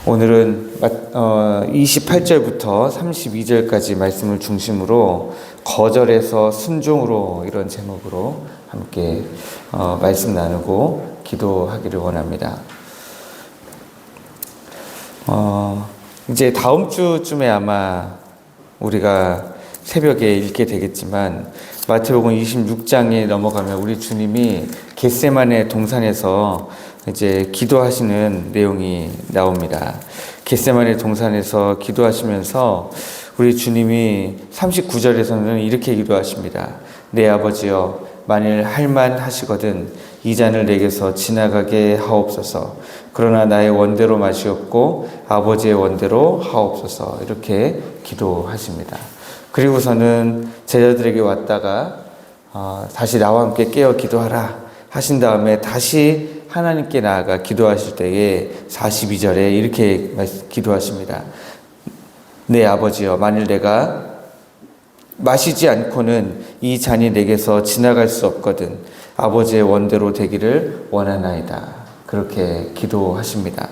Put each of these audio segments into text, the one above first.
오늘은 28절부터 32절까지 말씀을 중심으로 거절에서 순종으로 이런 제목으로 함께 말씀 나누고 기도하기를 원합니다. 이제 다음 주쯤에 아마 우리가 새벽에 읽게 되겠지만 마태복음 26장에 넘어가면 우리 주님이 겟세마네 동산에서 이제 기도하시는 내용이 나옵니다. 겟세마네 동산에서 기도하시면서 우리 주님이 39절에서는 이렇게 기도하십니다. 내 아버지여, 만일 할만하시거든 이 잔을 내게서 지나가게 하옵소서. 그러나 나의 원대로 마시옵고 아버지의 원대로 하옵소서. 이렇게 기도하십니다. 그리고서는 제자들에게 왔다가 다시 나와 함께 깨어 기도하라 하신 다음에 다시 하나님께 나아가 기도하실 때에 42절에 이렇게 기도하십니다. 내 아버지여, 만일 내가 마시지 않고는 이 잔이 내게서 지나갈 수 없거든 아버지의 원대로 되기를 원하나이다. 그렇게 기도하십니다.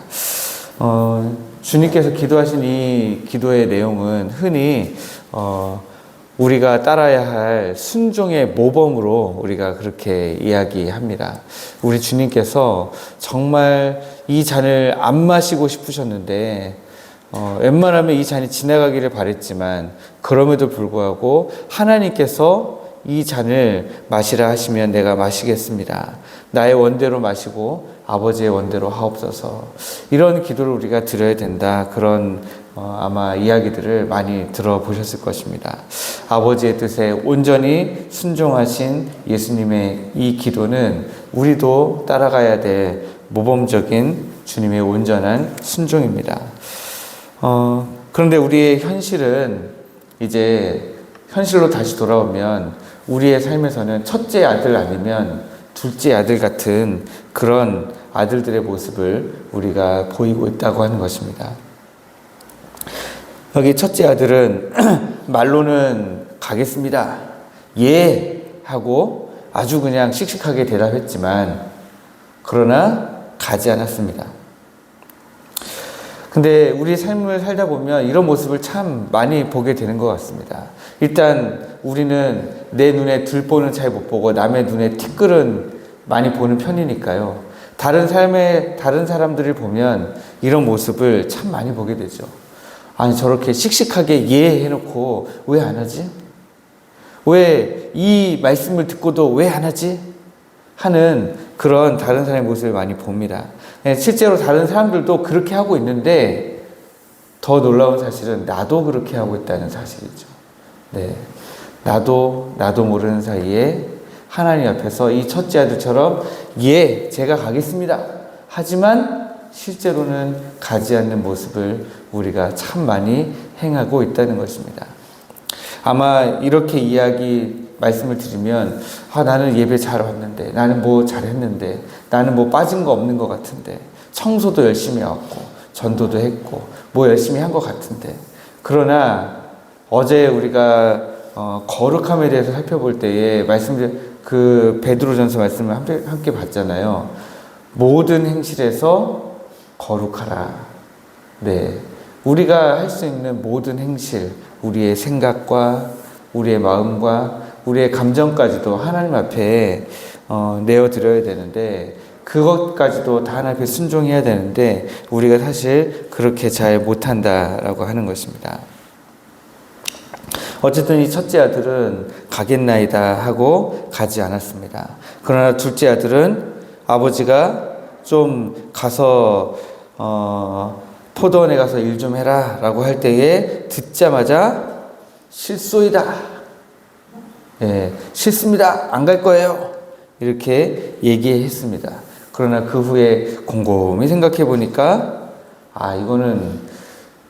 주님께서 기도하신 이 기도의 내용은 흔히 우리가 따라야 할 순종의 모범으로 우리가 그렇게 이야기합니다. 우리 주님께서 정말 이 잔을 안 마시고 싶으셨는데 웬만하면 이 잔이 지나가기를 바랬지만 그럼에도 불구하고 하나님께서 이 잔을 마시라 하시면 내가 마시겠습니다. 나의 원대로 마시고 아버지의 원대로 하옵소서. 이런 기도를 우리가 드려야 된다. 그런 아마 이야기들을 많이 들어보셨을 것입니다. 아버지의 뜻에 온전히 순종하신 예수님의 이 기도는 우리도 따라가야 될 모범적인 주님의 온전한 순종입니다. 그런데 우리의 현실은 이제 현실로 다시 돌아오면 우리의 삶에서는 첫째 아들 아니면 둘째 아들 같은 그런 아들들의 모습을 우리가 보이고 있다고 하는 것입니다. 여기 첫째 아들은 말로는 가겠습니다. 예! 하고 아주 그냥 씩씩하게 대답했지만 그러나 가지 않았습니다. 근데 우리 삶을 살다 보면 이런 모습을 참 많이 보게 되는 것 같습니다. 일단 우리는 내 눈에 들보는 잘 못 보고 남의 눈에 티끌은 많이 보는 편이니까요. 다른 사람들을 보면 이런 모습을 참 많이 보게 되죠. 아니, 저렇게 씩씩하게 예 해놓고 왜 안 하지? 왜 이 말씀을 듣고도 왜 안 하지? 하는 그런 다른 사람의 모습을 많이 봅니다. 실제로 다른 사람들도 그렇게 하고 있는데 더 놀라운 사실은 나도 그렇게 하고 있다는 사실이죠. 네, 나도 모르는 사이에 하나님 앞에서 이 첫째 아들처럼 예, 제가 가겠습니다. 하지만 실제로는 가지 않는 모습을 우리가 참 많이 행하고 있다는 것입니다. 아마 이렇게 말씀을 드리면 나는 예배 잘 왔는데, 나는 뭐 잘했는데, 나는 뭐 빠진 거 없는 것 같은데, 청소도 열심히 해왔고 전도도 했고 뭐 열심히 한 것 같은데, 그러나 어제 우리가 거룩함에 대해서 살펴볼 때에 그 베드로전서 말씀을 함께 봤잖아요. 모든 행실에서 거룩하라. 네, 우리가 할 수 있는 모든 행실, 우리의 생각과 우리의 마음과 우리의 감정까지도 하나님 앞에 내어드려야 되는데, 그것까지도 다 하나님 앞에 순종해야 되는데 우리가 사실 그렇게 잘 못한다라고 하는 것입니다. 어쨌든 이 첫째 아들은 가겠나이다 하고 가지 않았습니다. 그러나 둘째 아들은 아버지가 좀 가서 포도원에 가서 일 좀 해라 라고 할 때에 듣자마자 실소이다. 예, 싫습니다. 안 갈 거예요. 이렇게 얘기했습니다. 그러나 그 후에 곰곰이 생각해 보니까 이거는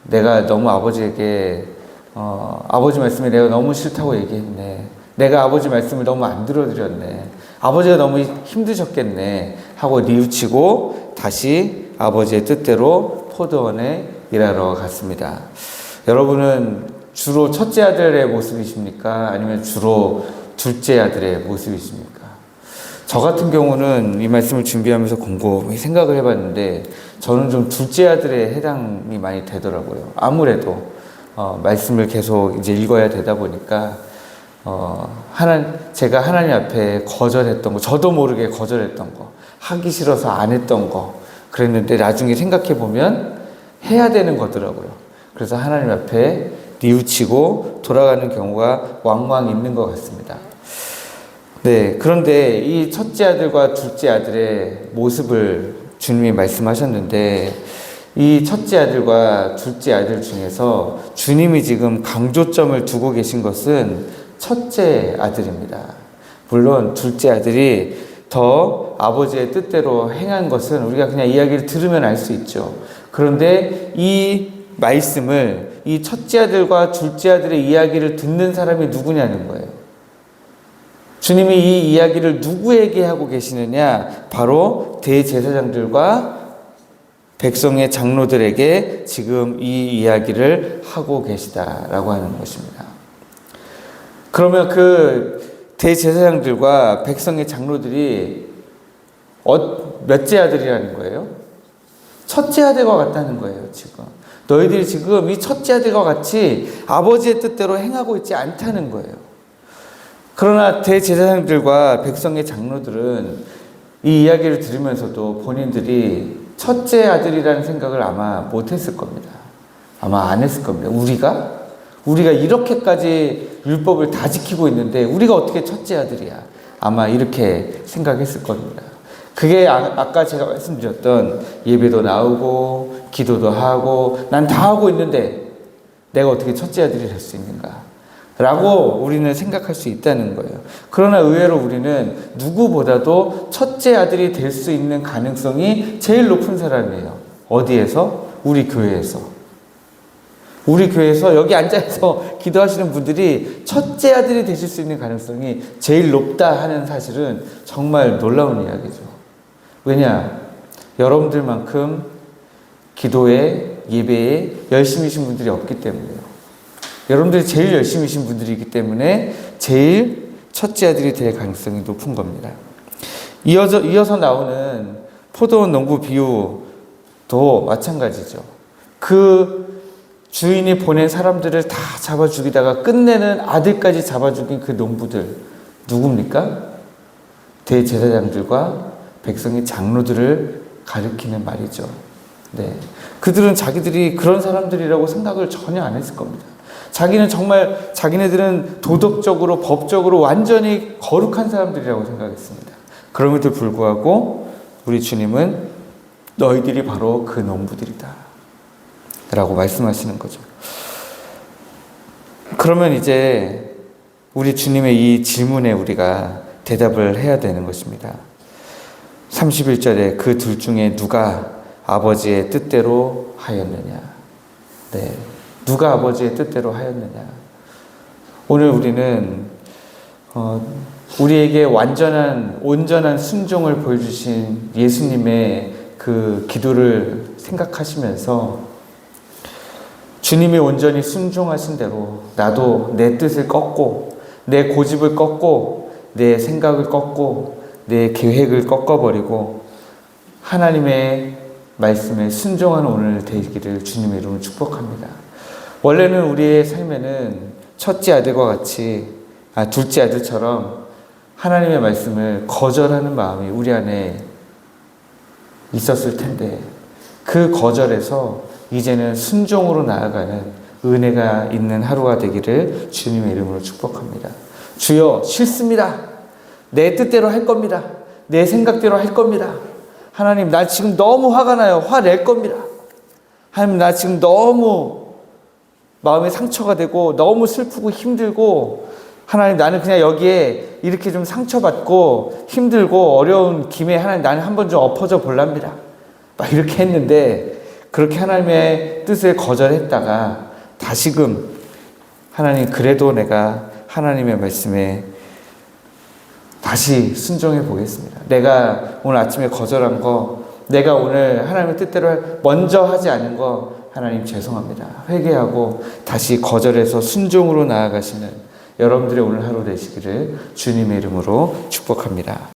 내가 너무 아버지에게 아버지 말씀이 내가 너무 싫다고 얘기했네. 내가 아버지 말씀을 너무 안 들어드렸네. 아버지가 너무 힘드셨겠네 하고 뉘우치고 다시 아버지의 뜻대로 포도원에 일하러 갔습니다. 여러분은 주로 첫째 아들의 모습이십니까? 아니면 주로 둘째 아들의 모습이십니까? 저 같은 경우는 이 말씀을 준비하면서 곰곰이 생각을 해봤는데 저는 좀 둘째 아들에 해당이 많이 되더라고요. 아무래도 말씀을 계속 이제 읽어야 되다 보니까 제가 하나님 앞에 거절했던 거, 저도 모르게 거절했던 거, 하기 싫어서 안 했던 거 그랬는데 나중에 생각해 보면 해야 되는 거더라고요. 그래서 하나님 앞에 뉘우치고 돌아가는 경우가 왕왕 있는 것 같습니다. 네, 그런데 이 첫째 아들과 둘째 아들의 모습을 주님이 말씀하셨는데 이 첫째 아들과 둘째 아들 중에서 주님이 지금 강조점을 두고 계신 것은 첫째 아들입니다. 물론 둘째 아들이 더 아버지의 뜻대로 행한 것은 우리가 그냥 이야기를 들으면 알 수 있죠. 그런데 이 말씀을 이 첫째 아들과 둘째 아들의 이야기를 듣는 사람이 누구냐는 거예요. 주님이 이 이야기를 누구에게 하고 계시느냐? 바로 대제사장들과 백성의 장로들에게 지금 이 이야기를 하고 계시다라고 하는 것입니다. 그러면 그 대제사장들과 백성의 장로들이 몇째 아들이라는 거예요? 첫째 아들과 같다는 거예요, 지금. 너희들이 지금 이 첫째 아들과 같이 아버지의 뜻대로 행하고 있지 않다는 거예요. 그러나 대제사장들과 백성의 장로들은 이 이야기를 들으면서도 본인들이 첫째 아들이라는 생각을 아마 못했을 겁니다. 아마 안 했을 겁니다. 우리가 이렇게까지 율법을 다 지키고 있는데 우리가 어떻게 첫째 아들이야? 아마 이렇게 생각했을 겁니다. 그게 아까 제가 말씀드렸던 예배도 나오고 기도도 하고 난 다 하고 있는데 내가 어떻게 첫째 아들이 될 수 있는가? 라고 우리는 생각할 수 있다는 거예요. 그러나 의외로 우리는 누구보다도 첫째 아들이 될 수 있는 가능성이 제일 높은 사람이에요. 어디에서? 우리 교회에서. 우리 교회에서 여기 앉아서 기도하시는 분들이 첫째 아들이 되실 수 있는 가능성이 제일 높다 하는 사실은 정말 놀라운 이야기죠. 왜냐? 여러분들만큼 기도에, 예배에 열심히신 분들이 없기 때문에요. 여러분들이 제일 열심히신 분들이기 때문에 제일 첫째 아들이 될 가능성이 높은 겁니다. 이어서 나오는 포도원 농부 비유도 마찬가지죠. 그 주인이 보낸 사람들을 다 잡아 죽이다가 끝내는 아들까지 잡아 죽인 그 농부들 누굽니까? 대제사장들과 백성의 장로들을 가리키는 말이죠. 네. 그들은 자기들이 그런 사람들이라고 생각을 전혀 안 했을 겁니다. 자기네들은 도덕적으로, 법적으로 완전히 거룩한 사람들이라고 생각했습니다. 그럼에도 불구하고 우리 주님은 너희들이 바로 그 농부들이다 라고 말씀하시는 거죠. 그러면 이제 우리 주님의 이 질문에 우리가 대답을 해야 되는 것입니다. 31절에 그 둘 중에 누가 아버지의 뜻대로 하였느냐? 네. 누가 아버지의 뜻대로 하였느냐? 오늘 우리는 우리에게 온전한 순종을 보여주신 예수님의 그 기도를 생각하시면서 주님이 온전히 순종하신 대로 나도 내 뜻을 꺾고 내 고집을 꺾고 내 생각을 꺾고 내 계획을 꺾어버리고 하나님의 말씀에 순종하는 오늘 되기를 주님의 이름으로 축복합니다. 원래는 우리의 삶에는 첫째 아들과 같이 둘째 아들처럼 하나님의 말씀을 거절하는 마음이 우리 안에 있었을 텐데 그 거절에서 이제는 순종으로 나아가는 은혜가 있는 하루가 되기를 주님의 이름으로 축복합니다. 주여, 싫습니다. 내 뜻대로 할 겁니다. 내 생각대로 할 겁니다. 하나님, 나 지금 너무 화가 나요. 화낼 겁니다. 하나님, 나 지금 너무 마음에 상처가 되고 너무 슬프고 힘들고 하나님, 나는 그냥 여기에 이렇게 좀 상처받고 힘들고 어려운 김에 하나님, 나는 한번 좀 엎어져 볼랍니다. 막 이렇게 했는데 그렇게 하나님의 뜻을 거절했다가 다시금 하나님, 그래도 내가 하나님의 말씀에 다시 순종해 보겠습니다. 내가 오늘 아침에 거절한 거, 내가 오늘 하나님의 뜻대로 먼저 하지 않은 거 하나님 죄송합니다. 회개하고 다시 거절해서 순종으로 나아가시는 여러분들의 오늘 하루 되시기를 주님의 이름으로 축복합니다.